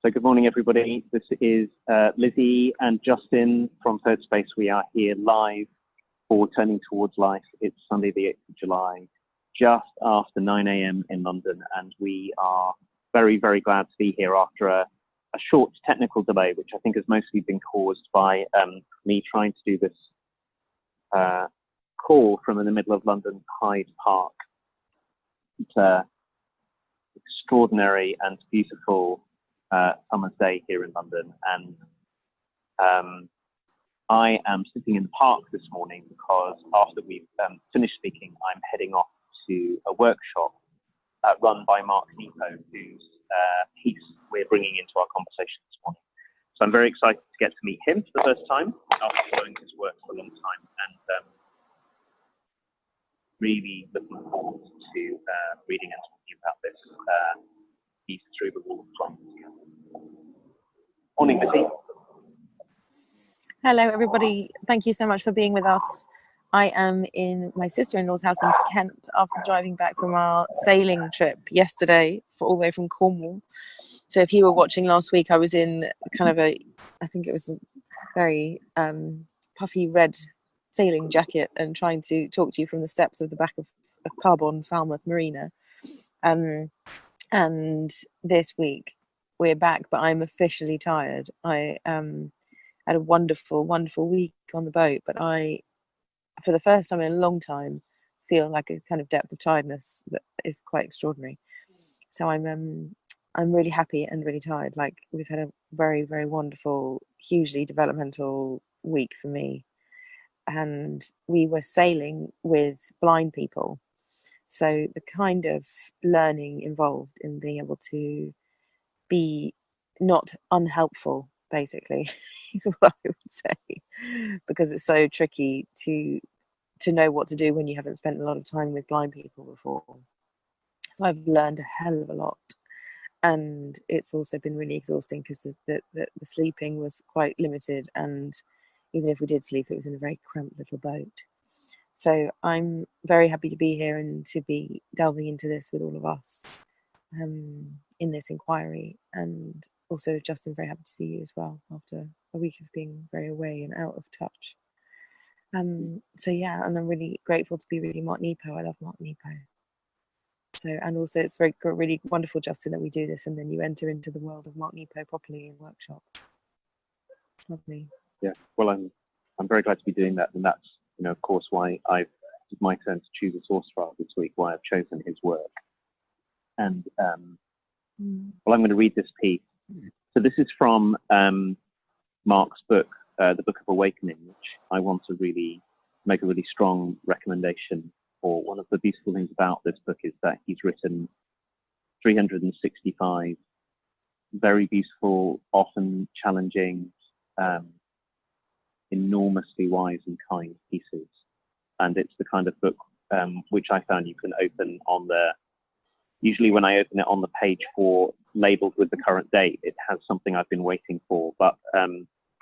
So good morning, everybody. This is Lizzie and Justin from Third Space. We are here live for Turning Towards Life. It's Sunday, the 8th of July, just after 9 a.m. in London. And we are very, very glad to be here after a short technical delay, which I think has mostly been caused by me trying to do this call from in the middle of London Hyde Park. It's an extraordinary and beautiful summer's day here in London, and I am sitting in the park this morning because after we've finished speaking, I'm heading off to a workshop run by Mark Nepo, whose piece we're bringing into our conversation this morning. So I'm very excited to get to meet him for the first time after following his work for a long time, and really looking forward to reading and talking about this piece, Through the Wall of Flame. Morning, Lizzie. Hello, everybody. Thank you so much for being with us. I am in my sister-in-law's house in Kent after driving back from our sailing trip yesterday, all the way from Cornwall. So if you were watching last week, I was in kind of I think it was a very puffy red sailing jacket and trying to talk to you from the steps of the back of Carbon Falmouth Marina. And this week we're back, but I'm officially tired. I had a wonderful, wonderful week on the boat, but I, for the first time in a long time, feel like a kind of depth of tiredness that is quite extraordinary. So I'm really happy and really tired. Like, we've had a very, very wonderful, hugely developmental week for me. And we were sailing with blind people. So the kind of learning involved in being able to be not unhelpful, basically, is what I would say, because it's so tricky to know what to do when you haven't spent a lot of time with blind people before. So I've learned a hell of a lot, and it's also been really exhausting because the sleeping was quite limited, and even if we did sleep, it was in a very cramped little boat. So I'm very happy to be here and to be delving into this with all of us in this inquiry. And also, Justin, very happy to see you as well after a week of being very away and out of touch. So yeah, and I'm really grateful to be reading Mark Nepo. I love Mark Nepo. So, and also it's really wonderful, Justin, that we do this and then you enter into the world of Mark Nepo properly in workshop. It's lovely. Yeah, well, I'm very glad to be doing that, and that's, of course, why it's my turn to choose a source file this week, why I've chosen his work. And well, I'm going to read this piece. So this is from Mark's book, The Book of Awakening, which I want to really make a really strong recommendation for. One of the beautiful things about this book is that he's written 365 very beautiful, often challenging, enormously wise and kind pieces. And it's the kind of book which I found you can open on usually when I open it on the page labeled with the current date, it has something I've been waiting for. But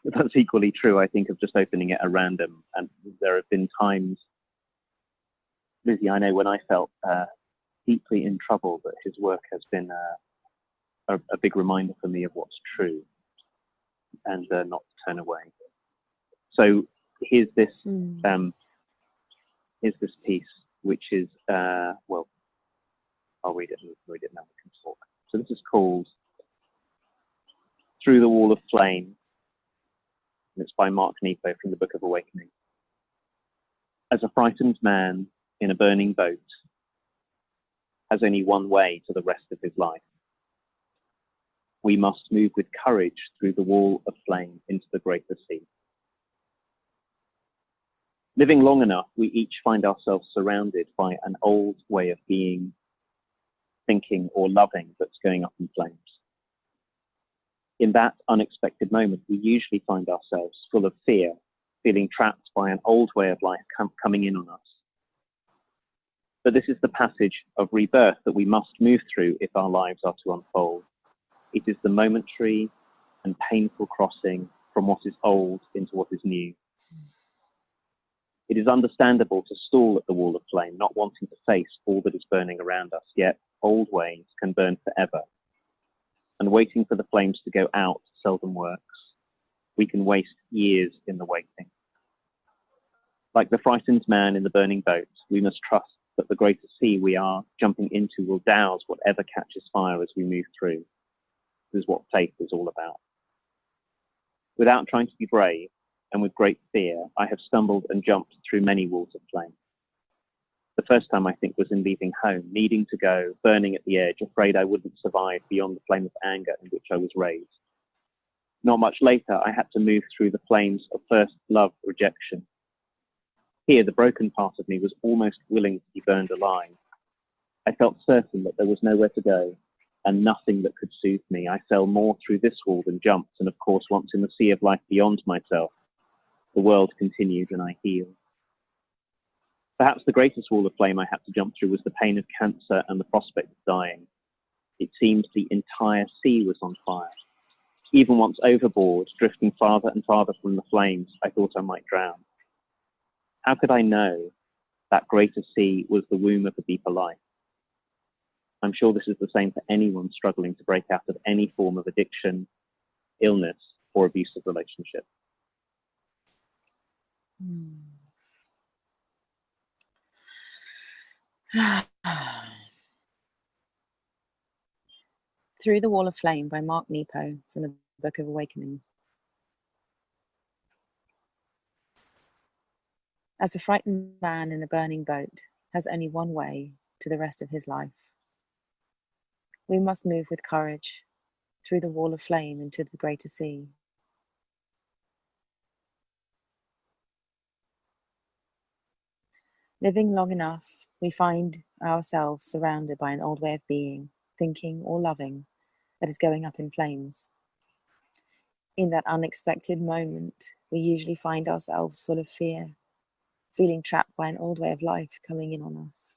that's equally true, I think, of just opening it at random. And there have been times, Lizzie, I know when I felt deeply in trouble, that his work has been a big reminder for me of what's true and not to turn away. So here's this piece, which is well, I'll read it now. We can talk. So this is called Through the Wall of Flame, and it's by Mark Nepo from the Book of Awakening. As a frightened man in a burning boat has only one way to the rest of his life, we must move with courage through the wall of flame into the greater sea. Living long enough, we each find ourselves surrounded by an old way of being, thinking, or loving that's going up in flames. In that unexpected moment, we usually find ourselves full of fear, feeling trapped by an old way of life coming in on us. But this is the passage of rebirth that we must move through if our lives are to unfold. It is the momentary and painful crossing from what is old into what is new. It is understandable to stall at the wall of flame, not wanting to face all that is burning around us, yet old ways can burn forever. and waiting for the flames to go out seldom works. We can waste years in the waiting. Like the frightened man in the burning boat, we must trust that the greater sea we are jumping into will douse whatever catches fire as we move through. This is what faith is all about. Without trying to be brave, and with great fear, I have stumbled and jumped through many walls of flame. The first time, I think, was in leaving home, needing to go, burning at the edge, afraid I wouldn't survive beyond the flame of anger in which I was raised. Not much later, I had to move through the flames of first love rejection. Here, the broken part of me was almost willing to be burned alive. I felt certain that there was nowhere to go, and nothing that could soothe me. I fell more through this wall than jumped, and of course, once in the sea of life beyond myself, the world continued and I healed. Perhaps the greatest wall of flame I had to jump through was the pain of cancer and the prospect of dying. It seemed the entire sea was on fire. Even once overboard, drifting farther and farther from the flames, I thought I might drown. How could I know that greater sea was the womb of a deeper life? I'm sure this is the same for anyone struggling to break out of any form of addiction, illness, or abusive relationship. Through the Wall of Flame by Mark Nepo from the Book of Awakening. As a frightened man in a burning boat has only one way to the rest of his life, we must move with courage through the wall of flame into the greater sea. Living long enough, we find ourselves surrounded by an old way of being, thinking, or loving that is going up in flames. In that unexpected moment, we usually find ourselves full of fear, feeling trapped by an old way of life coming in on us.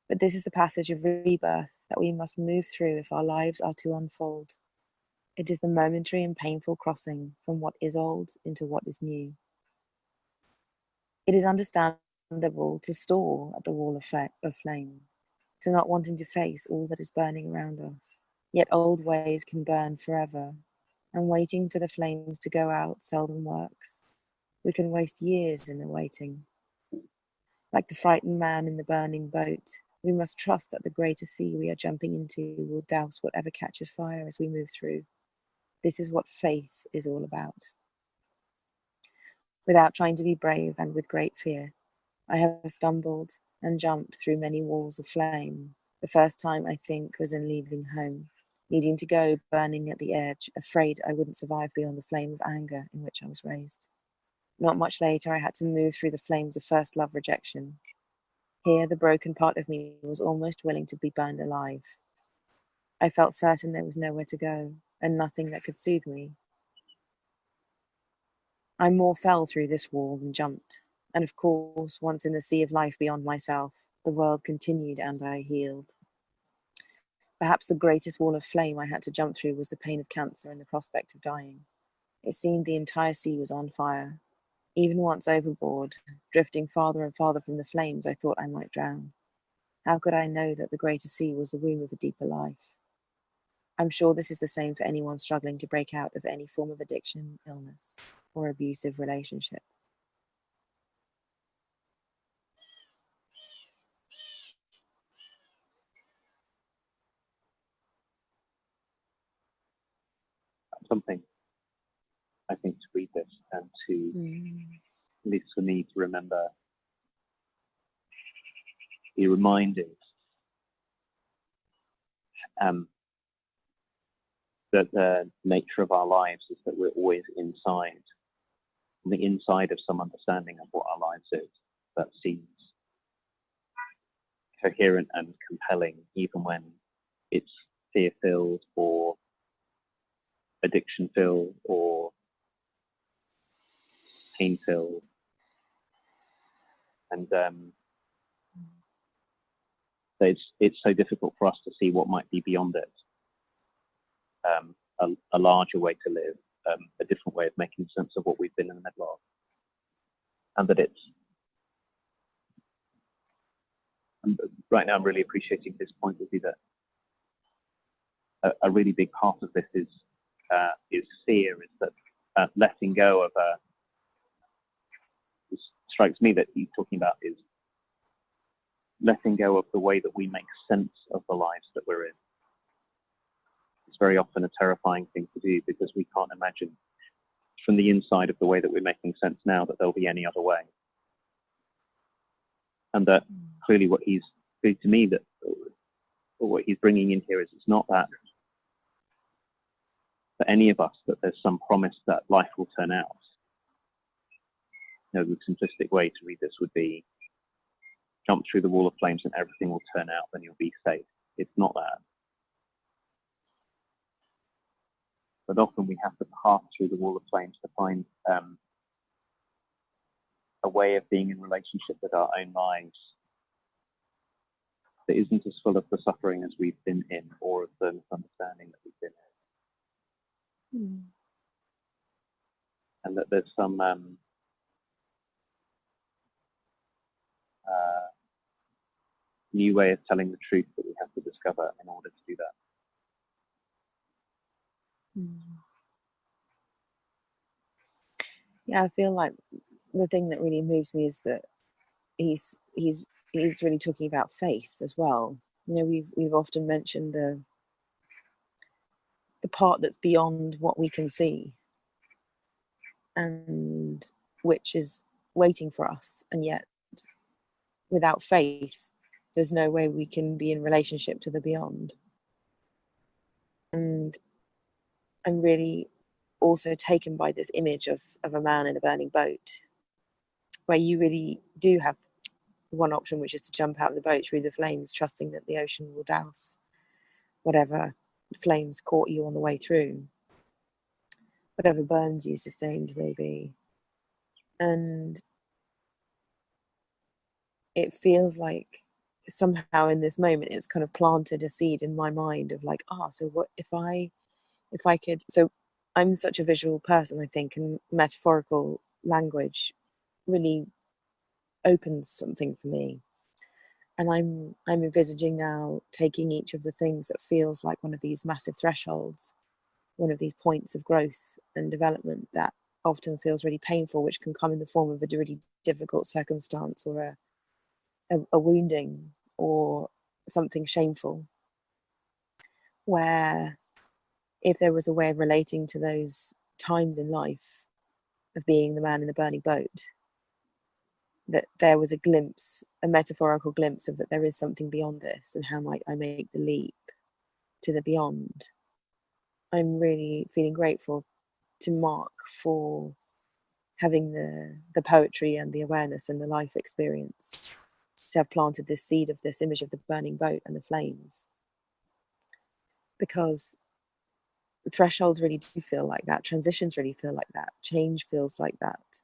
But this is the passage of rebirth that we must move through if our lives are to unfold. It is the momentary and painful crossing from what is old into what is new. It is understandable to stall at the wall of flame, to not wanting to face all that is burning around us. Yet old ways can burn forever, and waiting for the flames to go out seldom works. We can waste years in the waiting. Like the frightened man in the burning boat, we must trust that the greater sea we are jumping into will douse whatever catches fire as we move through. This is what faith is all about. Without trying to be brave and with great fear, I have stumbled and jumped through many walls of flame. The first time, I think, was in leaving home, needing to go, burning at the edge, afraid I wouldn't survive beyond the flame of anger in which I was raised. Not much later, I had to move through the flames of first love rejection. Here, the broken part of me was almost willing to be burned alive. I felt certain there was nowhere to go, and nothing that could soothe me. I more fell through this wall than jumped, and of course, once in the sea of life beyond myself, the world continued and I healed. Perhaps the greatest wall of flame I had to jump through was the pain of cancer and the prospect of dying. It seemed the entire sea was on fire. Even once overboard, drifting farther and farther from the flames, I thought I might drown. How could I know that the greater sea was the womb of a deeper life? I'm sure this is the same for anyone struggling to break out of any form of addiction, illness, or abusive relationship. Something, I think, to read this and to, at least for me, to remember, be reminded that the nature of our lives is that we're always inside, on the inside of some understanding of what our lives is that seems coherent and compelling, even when it's fear-filled or addiction-filled or pain-filled. And it's so difficult for us to see what might be beyond it. A larger way to live, a different way of making sense of what we've been in the middle of. And that right now I'm really appreciating this point with you, that a really big part of this is fear, is that letting go of it strikes me that he's talking about is letting go of the way that we make sense of the lives that we're in. It's very often a terrifying thing to do because we can't imagine from the inside of the way that we're making sense now that there'll be any other way. And that clearly what he's to me, that what he's bringing in here is it's not that for any of us that there's some promise that life will turn out. You know, the simplistic way to read this would be jump through the wall of flames and everything will turn out, then you'll be safe. It's not that. But often we have to pass through the wall of flames to find a way of being in relationship with our own lives that isn't as full of the suffering as we've been in, or of the misunderstanding that we've been in. And that there's some new way of telling the truth that we have to discover in order to do that. Yeah, I feel like the thing that really moves me is that he's really talking about faith as well. You know, we've often mentioned the part that's beyond what we can see, and which is waiting for us, and yet without faith there's no way we can be in relationship to the beyond. And I'm really also taken by this image of a man in a burning boat, where you really do have one option, which is to jump out of the boat through the flames, trusting that the ocean will douse whatever flames caught you on the way through, whatever burns you sustained maybe. And it feels like somehow in this moment it's kind of planted a seed in my mind of like, so what if I could, so I'm such a visual person, I think, and metaphorical language really opens something for me. And I'm envisaging now taking each of the things that feels like one of these massive thresholds, one of these points of growth and development that often feels really painful, which can come in the form of a really difficult circumstance, or a wounding, or something shameful, where if there was a way of relating to those times in life of being the man in the burning boat, that there was a glimpse, a metaphorical glimpse of that there is something beyond this, and how might I make the leap to the beyond. I'm really feeling grateful to Mark for having the poetry and the awareness and the life experience to have planted this seed of this image of the burning boat and the flames, because the thresholds really do feel like that, transitions really feel like that, change feels like that.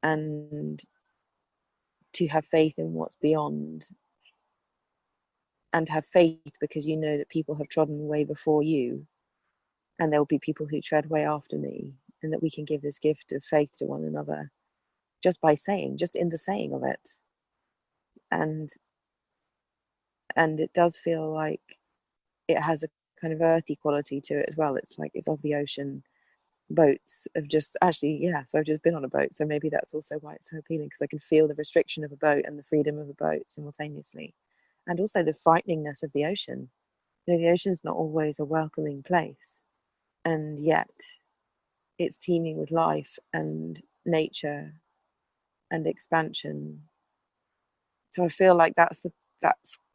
And to have faith in what's beyond, and have faith because you know that people have trodden way before you, and there will be people who tread way after me, and that we can give this gift of faith to one another just by saying, just in the saying of it. And it does feel like it has a kind of earthy quality to it as well. It's like it's of the ocean. Boats have just actually, so I've just been on a boat, so maybe that's also why it's so appealing, because I can feel the restriction of a boat and the freedom of a boat simultaneously, and also the frighteningness of the ocean. You know, the ocean's not always a welcoming place, and yet it's teeming with life and nature and expansion. So I feel like that's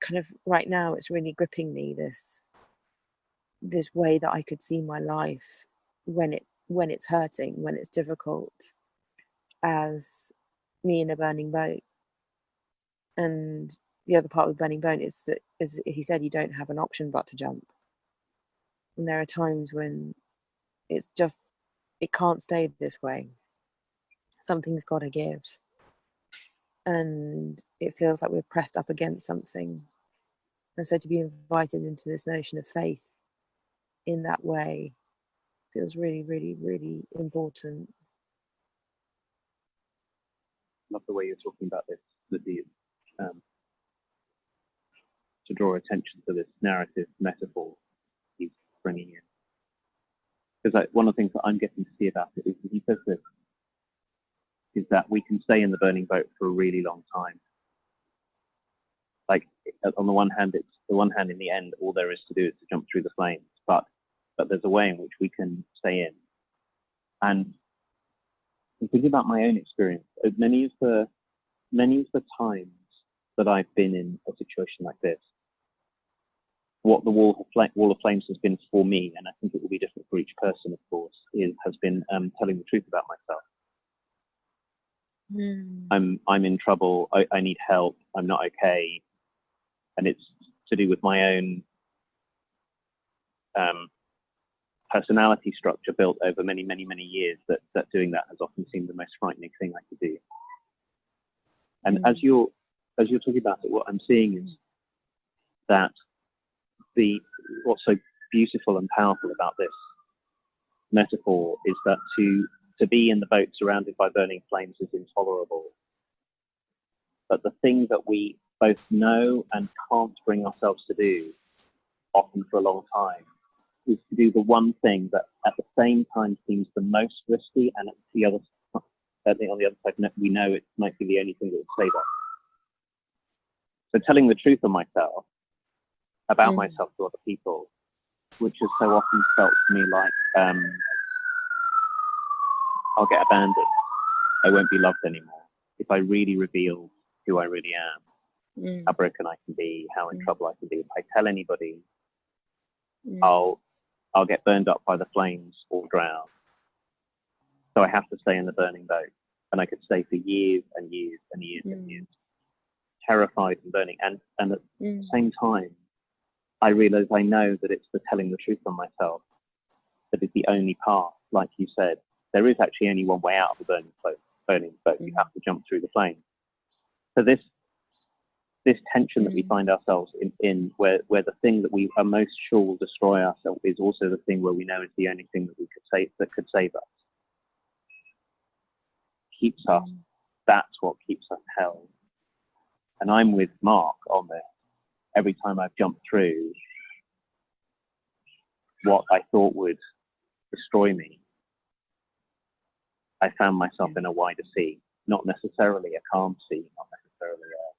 kind of right now it's really gripping me, this way that I could see my life when it's hurting, when it's difficult, as me in a burning boat. And the other part of the burning boat is that, as he said, you don't have an option but to jump. And there are times when it's just, it can't stay this way. Something's got to give. And it feels like we're pressed up against something. And so to be invited into this notion of faith in that way feels really, really, really important. Love the way you're talking about this, Lizzie. To draw attention to this narrative metaphor. He's Because one of the things that I'm getting to see about it is that he says this, is that we can stay in the burning boat for a really long time. Like on the one hand, in the end, all there is to do is to jump through the flames. But there's a way in which we can stay in. And thinking about my own experience, many of the times that I've been in a situation like this, what the wall of flames has been for me, and I think it will be different for each person, of course, has been telling the truth about myself. I'm in trouble. I need help. I'm not okay, and it's to do with my own personality structure built over many years. That doing that has often seemed the most frightening thing I could do. And as you're talking about it, what I'm seeing is that what's so beautiful and powerful about this metaphor is that to be in the boat surrounded by burning flames is intolerable. But the thing that we both know and can't bring ourselves to do, often for a long time, is to do the one thing that at the same time seems the most risky, and on the other side we know it might be the only thing that will save us. So telling the truth of myself, about myself to other people, which has so often felt to me like I'll get abandoned, I won't be loved anymore. If I really reveal who I really am, how broken I can be, how in trouble I can be, if I tell anybody, I'll get burned up by the flames or drown. So I have to stay in the burning boat, and I could stay for years and years and years and years, terrified and burning. And at the same time, I realize I know that it's the telling the truth on myself that is the only path. Like you said, there is actually only one way out of the burning boat. You have to jump through the flames. So this tension that we find ourselves in where the thing that we are most sure will destroy us is also the thing where we know is the only thing that could save us. Keeps us. That's what keeps us held. And I'm with Mark on this. Every time I've jumped through what I thought would destroy me, I found myself in a wider sea, not necessarily a calm sea, not necessarily a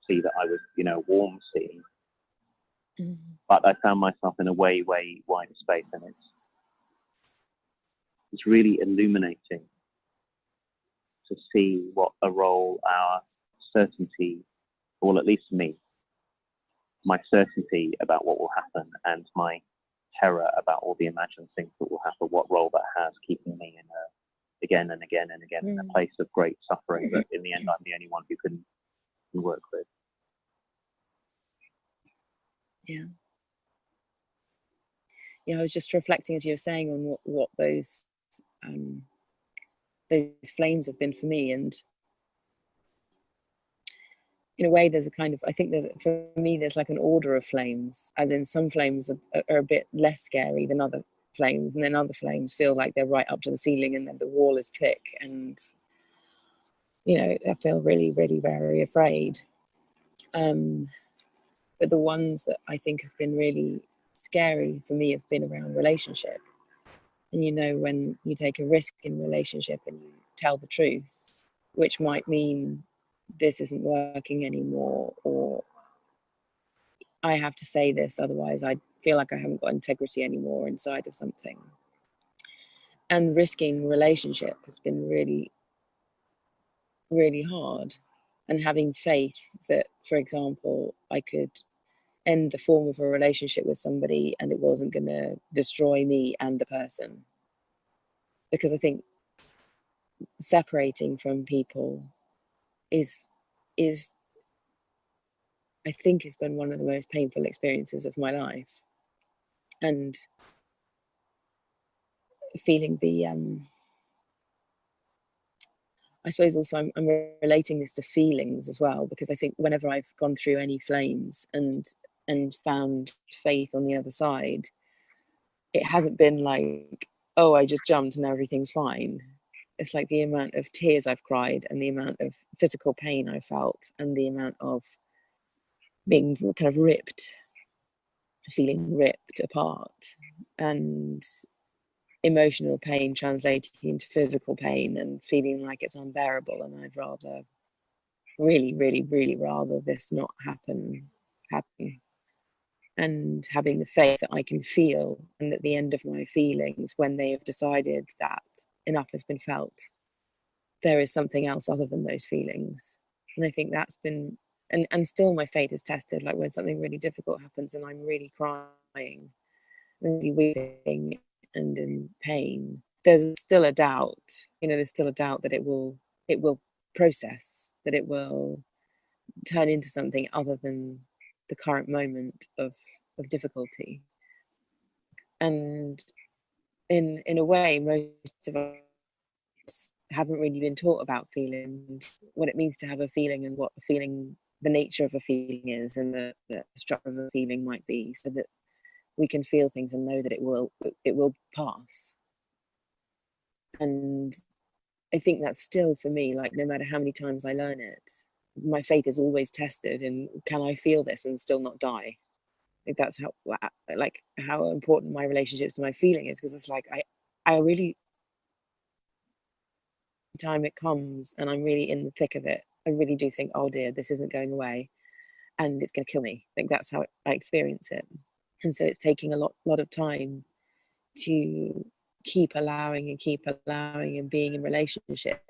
sea that I was, a warm sea, but I found myself in a way wider space, and it's really illuminating to see what a role our certainty, or at least me, my certainty about what will happen and my terror about all the imagined things that will happen, what role that has, keeping me again and again and again in a place of great suffering that in the end I'm the only one who can work with. Yeah, I was just reflecting as you were saying on what those flames have been for me, and in a way there's a kind of, I think there's like an order of flames, as in some flames are a bit less scary than other flames, and then other flames feel like they're right up to the ceiling and then the wall is thick, and I feel really very afraid. But the ones that I think have been really scary for me have been around relationship. And when you take a risk in relationship and you tell the truth, which might mean this isn't working anymore, or I have to say this, otherwise I feel like I haven't got integrity anymore inside of something. And risking relationship has been really, really hard. And having faith that, for example, I could end the form of a relationship with somebody and it wasn't going to destroy me and the person. Because I think separating from people is I think has been one of the most painful experiences of my life. And feeling the I suppose also I'm relating this to feelings as well, because I think whenever I've gone through any flames and found faith on the other side, it hasn't been like, oh, I just jumped and now everything's fine. It's like the amount of tears I've cried and the amount of physical pain I felt and the amount of being kind of feeling ripped apart. And emotional pain translating into physical pain and feeling like it's unbearable, and I'd rather really rather this not happen, and having the faith that I can feel, and at the end of my feelings, when they have decided that enough has been felt, there is something else other than those feelings. And I think that's been, and still my faith is tested, like when something really difficult happens and I'm really crying, really weeping and in pain, there's still a doubt, there's still a doubt that it will process, that it will turn into something other than the current moment of difficulty. And in a way, most of us haven't really been taught about feeling, what it means to have a feeling, and what a feeling, the nature of a feeling is, and the structure of a feeling might be, so that we can feel things and know that it will pass. And I think that's still, for me, like, no matter how many times I learn it, my faith is always tested in, can I feel this and still not die? Like, that's how important my relationships to my feeling is, because it's like I really, time it comes and I'm really in the thick of it, I really do think, oh dear, this isn't going away and it's going to kill me. Like, that's how I experience it. And so it's taking a lot of time to keep allowing and being in relationship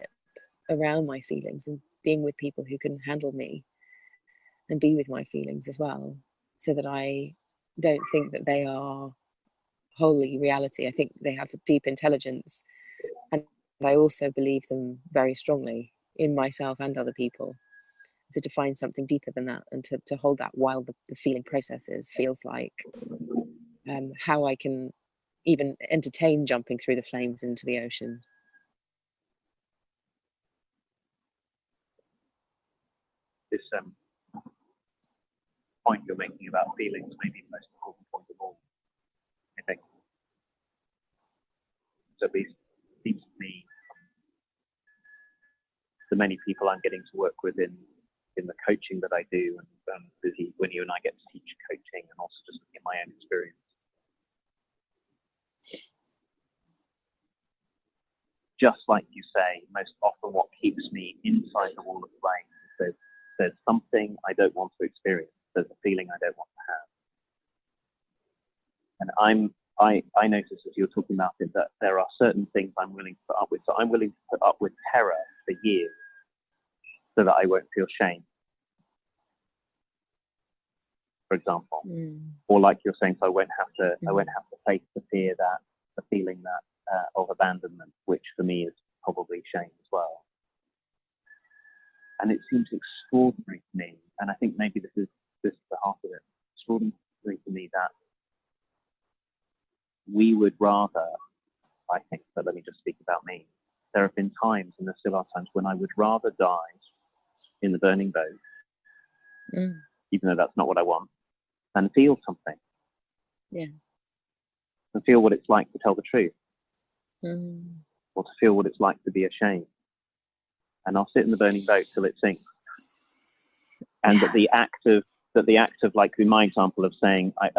around my feelings, and being with people who can handle me and be with my feelings as well, so that I don't think that they are wholly reality. I think they have a deep intelligence, and I also believe them very strongly in myself and other people. So to find something deeper than that, and to hold that while the feeling processes, feels like how I can even entertain jumping through the flames into the ocean. This point you're making about feelings may be the most important point of all, I think. So it seems to me, the many people I'm getting to work with in the coaching that I do, and Lizzie, when you and I get to teach coaching, and also just in my own experience, just like you say, most often what keeps me inside the wall of flame is there's something I don't want to experience. There's a feeling I don't want to have. And I notice, as you're talking about it, that there are certain things I'm willing to put up with. So I'm willing to put up with terror for years so that I won't feel shame, for example. Or like you're saying, so I won't have to face the feeling that of abandonment, which for me is probably shame as well. And it seems extraordinary to me, and I think maybe this is the heart of it, extraordinary to me that we would rather, I think, but let me just speak about me. There have been times, and there still are times, when I would rather die in the burning boat, even though that's not what I want, than feel something. Yeah. And feel what it's like to tell the truth. Or to feel what it's like to be ashamed. And I'll sit in the burning boat till it sinks. And that the act of like, in my example of saying, I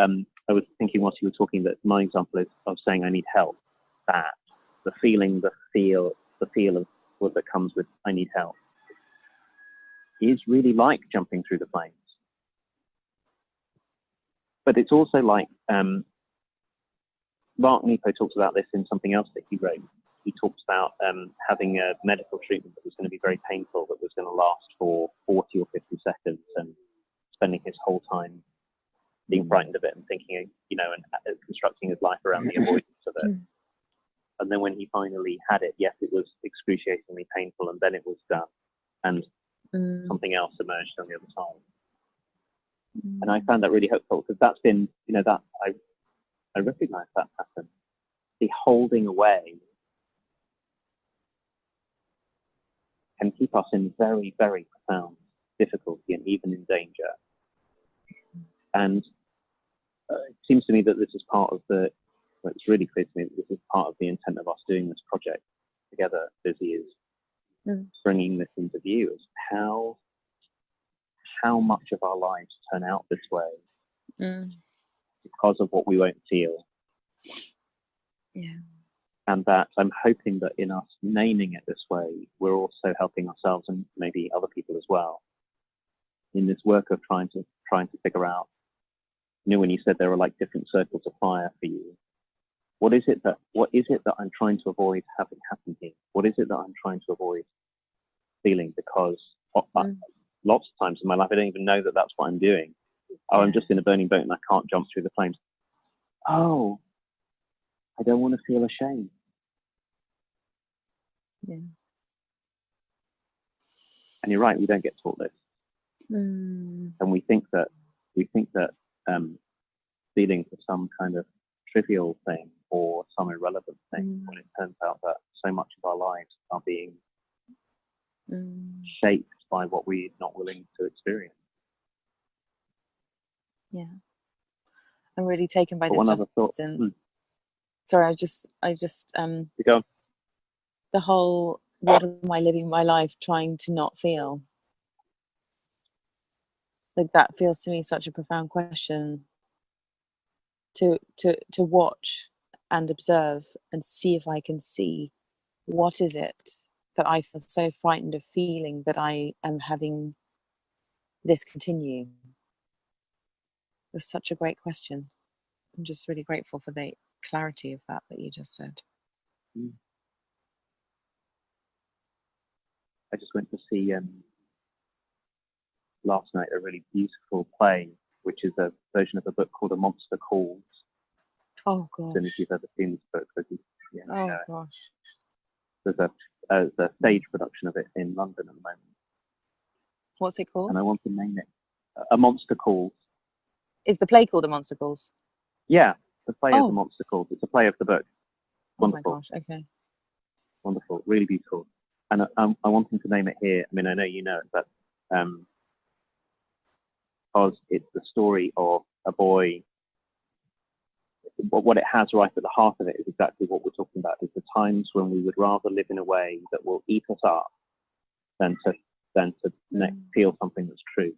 was thinking whilst you were talking that my example is of saying I need help, that the feel of what that comes with I need help is really like jumping through the flames. But it's also like, Mark Nepo talks about this in something else that he wrote. He talks about having a medical treatment that was going to be very painful, that was going to last for 40 or 50 seconds, and spending his whole time being frightened of it and thinking, and constructing his life around the avoidance of it. And then when he finally had it, yes, it was excruciatingly painful, and then it was done, and something else emerged on the other side. And I found that really hopeful, because that's been, that I recognize that pattern. The holding away can keep us in very, very profound difficulty and even in danger. And it seems to me that this is part of it's really clear to me that this is part of the intent of us doing this project together, Lizzie, is bringing this into view, is how much of our lives turn out this way because of what we won't feel. Yeah. And that I'm hoping that in us naming it this way, we're also helping ourselves and maybe other people as well in this work of trying to figure out, when you said there were like different circles of fire for you, what is it that I'm trying to avoid having happen here? What is it that I'm trying to avoid feeling? Because lots of times in my life, I don't even know that that's what I'm doing. Oh, I'm just in a burning boat and I can't jump through the flames. Oh, I don't want to feel ashamed. Yeah. And you're right, we don't get taught this. Mm. And we think that feelings are some kind of trivial thing or some irrelevant thing, when it turns out that so much of our lives are being shaped by what we're not willing to experience. Yeah. I'm really taken by but this. One other thought. Sorry, I just You go on. the whole, what am I living my life trying to not feel? Like, that feels to me such a profound question to watch and observe and see if I can see what is it that I feel so frightened of feeling that I am having this continue. It's such a great question. I'm just really grateful for the clarity of that you just said. I just went to see last night a really beautiful play, which is a version of a book called A Monster Calls. Oh gosh. I don't know if you've ever seen this book. Gosh. There's a stage production of it in London at the moment. What's it called? And I want to name it A Monster Calls. Is the play called A Monster Calls? Yeah, the play is A Monster Calls. It's a play of the book. Wonderful. Oh my gosh, okay. Wonderful, really beautiful. And I'm wanting to name it here. I mean, I know you know it, but because it's the story of a boy. What it has right at the heart of it is exactly what we're talking about, is the times when we would rather live in a way that will eat us up than to feel something that's true.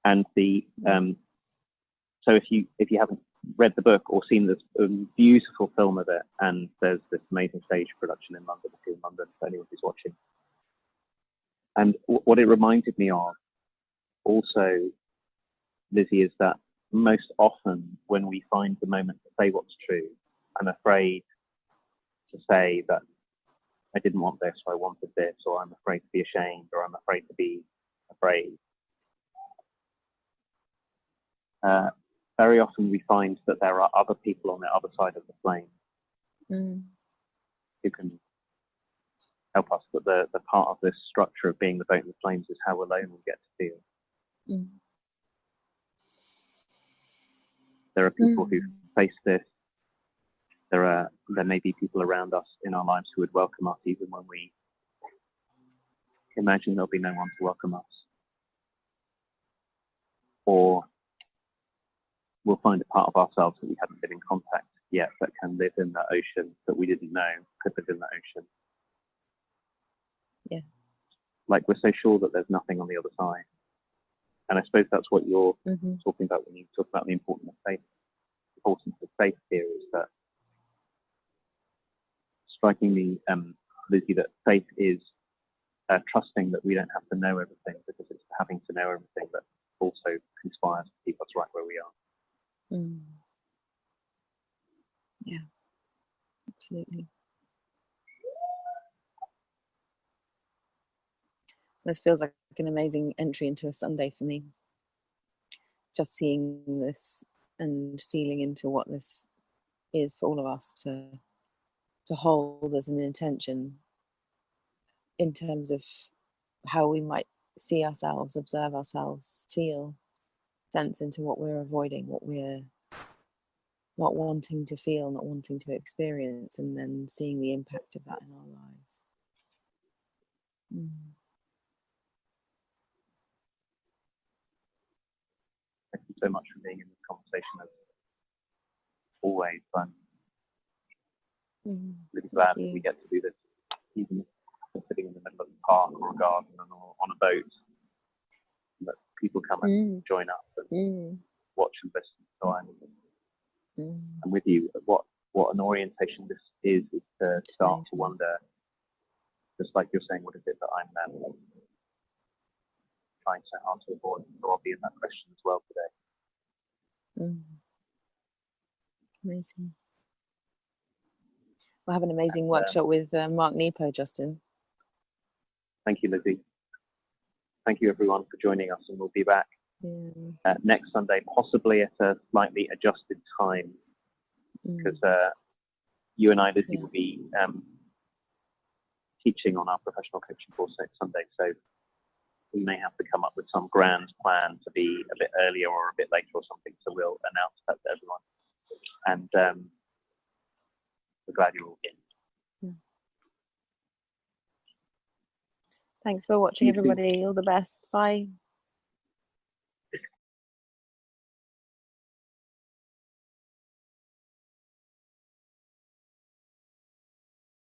And so if you haven't read the book or seen this beautiful film of it, and there's this amazing stage production in London, for anyone who's watching. And what it reminded me of also, Lizzie, is that most often when we find the moment to say what's true, I'm afraid to say that I didn't want this, or I wanted this, or I'm afraid to be ashamed, or I'm afraid to be afraid. Very often we find that there are other people on the other side of the flame who can help us. But the part of this structure of being the boat in the flames is how alone we get to feel. There are people who face this. There may be people around us in our lives who would welcome us even when we imagine there'll be no one to welcome us. Or we'll find a part of ourselves that we haven't been in contact yet that can live in that ocean that we didn't know could live in that ocean. Yeah. Like, we're so sure that there's nothing on the other side. And I suppose that's what you're talking about when you talk about the importance of faith. The importance of faith here is that, strikingly, Lizzie, that faith is trusting that we don't have to know everything, because it's having to know everything that also conspires to keep us right where we are. Yeah, absolutely. This feels like an amazing entry into a Sunday for me. Just seeing this and feeling into what this is for all of us to hold as an intention in terms of how we might see ourselves, observe ourselves, feel, sense into what we're avoiding, what we're not wanting to feel, not wanting to experience, and then seeing the impact of that in our lives. Thank you so much for being in this conversation. As always, I'm really glad that we get to do this, even if we're sitting in the middle of a park or a garden or on a boat, that people come and join us and watch and listen. So I'm with you. What what an orientation this is to start to Amazing. wonder, just like you're saying, what is it that I'm trying so hard to avoid? So I'll be in that question as well today. Amazing. We'll have an amazing workshop with Mark Nepo, Justin. Thank you, Lizzie. Thank you, everyone, for joining us, and we'll be back next Sunday, possibly at a slightly adjusted time, because you and I, Lizzie, will be teaching on our professional coaching course next Sunday, so we may have to come up with some grand plan to be a bit earlier or a bit later or something, so we'll announce that to everyone. And we're glad you're all in. Thanks for watching, everybody. All the best. Bye.